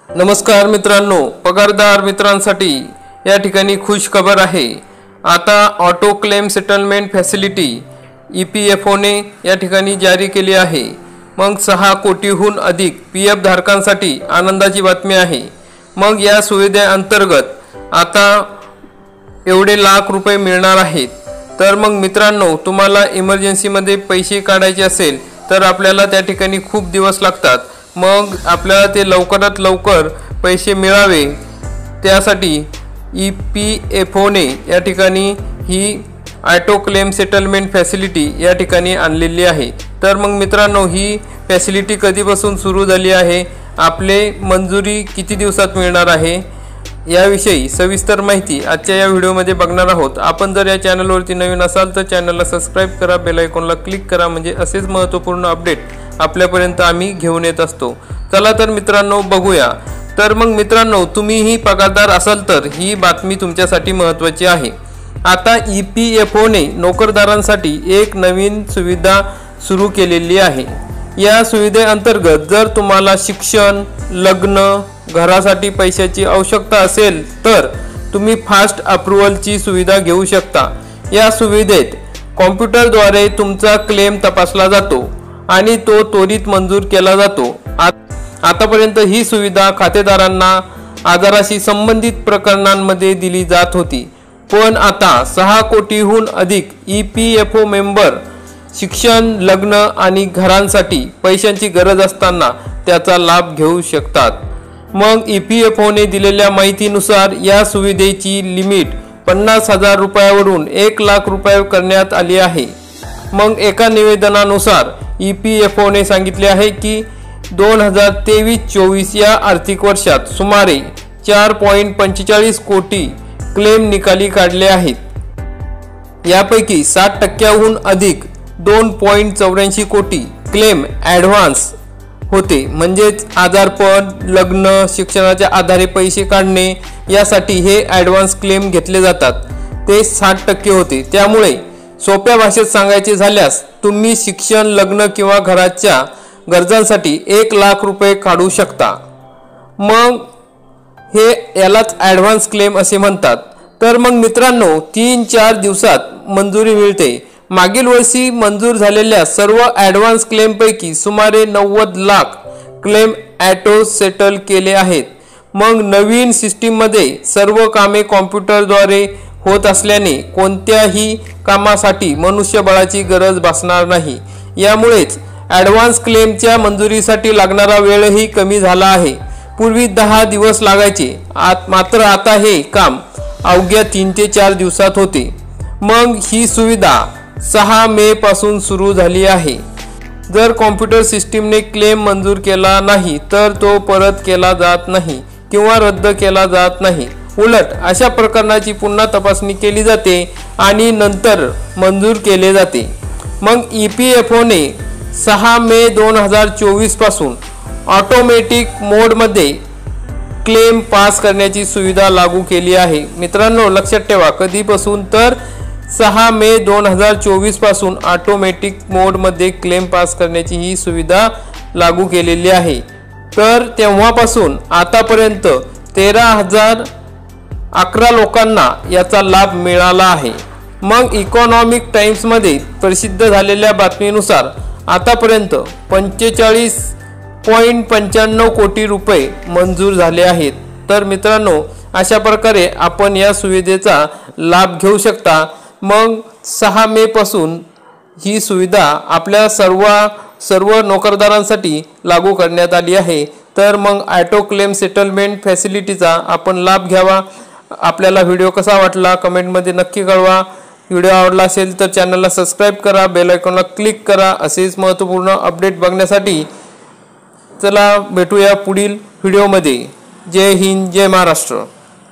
नमस्कार मित्रांनो, पगारदार मित्रांसाठी या ठिकाणी खुश खबर आहे। आता ऑटो क्लेम सेटलमेंट फॅसिलिटी EPFOने या ठिकाणी जारी केली आहे। मग 6 कोटीहून अधिक PF धारकांसाठी आनंदाची बातमी आहे। मग या सुविधेअंतर्गत आता एवढे लाख रुपये मिळणार आहेत। तर मग मित्रांनो, तुम्हाला इमर्जन्सीमध्ये पैसे काढायचे असेल तर आपल्याला त्या ठिकाणी खूप दिवस लागतात। मग आपल्याला ते लवकरात लवकर पैसे मिळावे त्यासाठी EPFOने या ठिकाणी ही ऑटो क्लेम सेटलमेंट फॅसिलिटी या ठिकाणी आणलेली आहे। तर मग मित्रांनो, ही फॅसिलिटी कधीपासून सुरू झाली आहे, आपले मंजुरी किती दिवसात मिळणार आहे याविषयी सविस्तर माहिती आजच्या या व्हिडिओमध्ये बघणार आहोत। आपण जर या चॅनलवरती नवीन असाल तर चॅनलला सबस्क्राइब करा, बेल आयकॉनला क्लिक करा, म्हणजे असेच महत्त्वपूर्ण अपडेट आपल्यापर्यंत आम्ही घेऊन येत असतो। चला तर मित्रांनो बघूया। तर मग मित्रांनो, तुम्हीही पगारदार असाल तर ही बातमी तुमच्यासाठी महत्त्वाची आहे। आता EPFOने नोकरदारांसाठी एक नवीन सुविधा सुरू केलेली आहे। या सुविधेअंतर्गत जर तुम्हाला शिक्षण, लग्न, घरासाठी पैशाची आवश्यकता असेल तर तुम्ही फास्ट अप्रूव्हलची सुविधा घेऊ शकता। या सुविधेत कॉम्प्युटरद्वारे तुमचा क्लेम तपासला जातो आणि तो त्वरित मंजूर केला जातो। आतापर्यंत ही सुविधा खातेदारांना आजाराशी संबंधित प्रकरणांमध्ये दिली जात होती, पण आता 6 कोटीहून अधिक EPFO मेंबर शिक्षण, लग्न आणि घरांसाठी पैशांची गरज असताना त्याचा लाभ घेऊ शकतात। मग EPFOने दिलेल्या माहितीनुसार या सुविधेची लिमिट 50,000 रुपयावरून 1 लाख रुपये करण्यात आली आहे। मग एका निवेदनानुसार EPFOने सांगितले आहे की 2023-24 या आर्थिक वर्षात सुमारे 4.45 कोटी क्लेम निकाली काढले आहेत। यापैकी 60% अधिक 2.84 कोटी क्लेम ॲडव्हान्स होते, म्हणजेच आजारपण, लग्न, शिक्षणाच्या आधारे पैसे काढणे यासाठी हे ॲडव्हान्स क्लेम घेतले जातात, ते 60% होते। त्यामुळे सोप्या भाषेत सांगायचे झाल्यास तुम्ही शिक्षण, लग्न किंवा घराच्या गरजांसाठी 1 लाख रुपये काढू शकता। मग हे यालाच ॲडव्हान्स क्लेम असे म्हणतात। तर मग मित्रांनो, 3-4 दिवसात मंजुरी मिळते। मागील वर्षी मंजूर झालेल्या सर्व ॲडव्हान्स क्लेमपैकी सुमारे 90 लाख क्लेम ऑटो सेटल केले आहेत। मग नवीन सिस्टीममध्ये सर्व कामे कॉम्प्युटरद्वारे होत असल्याने कोणत्याही कामासाठी मनुष्यबळाची गरज भासणार नाही। यामुळेच ॲडव्हान्स क्लेमच्या मंजुरीसाठी लागणारा वेळही कमी झाला आहे। पूर्वी 10 दिवस लागायचे, मात्र आता हे काम अवघ्या 3 ते 4 दिवसात होते। मग ही सुविधा 6 मे पासून सुरू झाली आहे। जर कॉम्प्युटर सिस्टीमने क्लेम मंजूर केला नाही तर तो परत केला जात नाही किंवा रद्द केला जात नाही। उलट अशा प्रकरणाची पुन्हा तपासणी केली जाते आणि नंतर मंजूर केले जाते। मग EPFOने 6 मे 2024 पासून ऑटोमॅटिक मोडमध्ये क्लेम पास करण्याची सुविधा लागू केली आहे। मित्रांनो लक्षात ठेवा, कधीपासून तर 6 मे 2024 पासून ऑटोमॅटिक मोडमध्ये क्लेम पास करण्याची ही सुविधा लागू केलेली आहे। तर तेव्हापासून आतापर्यंत 13,011 लोकांना याचा लाभ मिळाला आहे। मग इकॉनॉमिक टाइम्समध्ये प्रसिद्ध झालेल्या बातमीनुसार आतापर्यंत 45.95 कोटी रुपये मंजूर झाले आहेत। तर मित्रांनो, अशा प्रकारे आपण या सुविधेचा लाभ घेऊ शकता। मग 6 मे पासून ही सुविधा आपल्या सर्व नोकरदारांसाठी लागू करण्यात आली आहे। तर मग ऑटो क्लेम सेटलमेंट फॅसिलिटीचा आपण लाभ घ्यावा। आपल्याला व्हिडिओ कसा वाटला कमेंटमध्ये नक्की कळवा। व्हिडिओ आवडला असेल तर चॅनलला सबस्क्राइब करा, बेल आयकॉनला क्लिक करा, असेच महत्त्वपूर्ण अपडेट बघण्यासाठी। चला भेटूया पुढील व्हिडिओमध्ये। जय हिंद, जय महाराष्ट्र।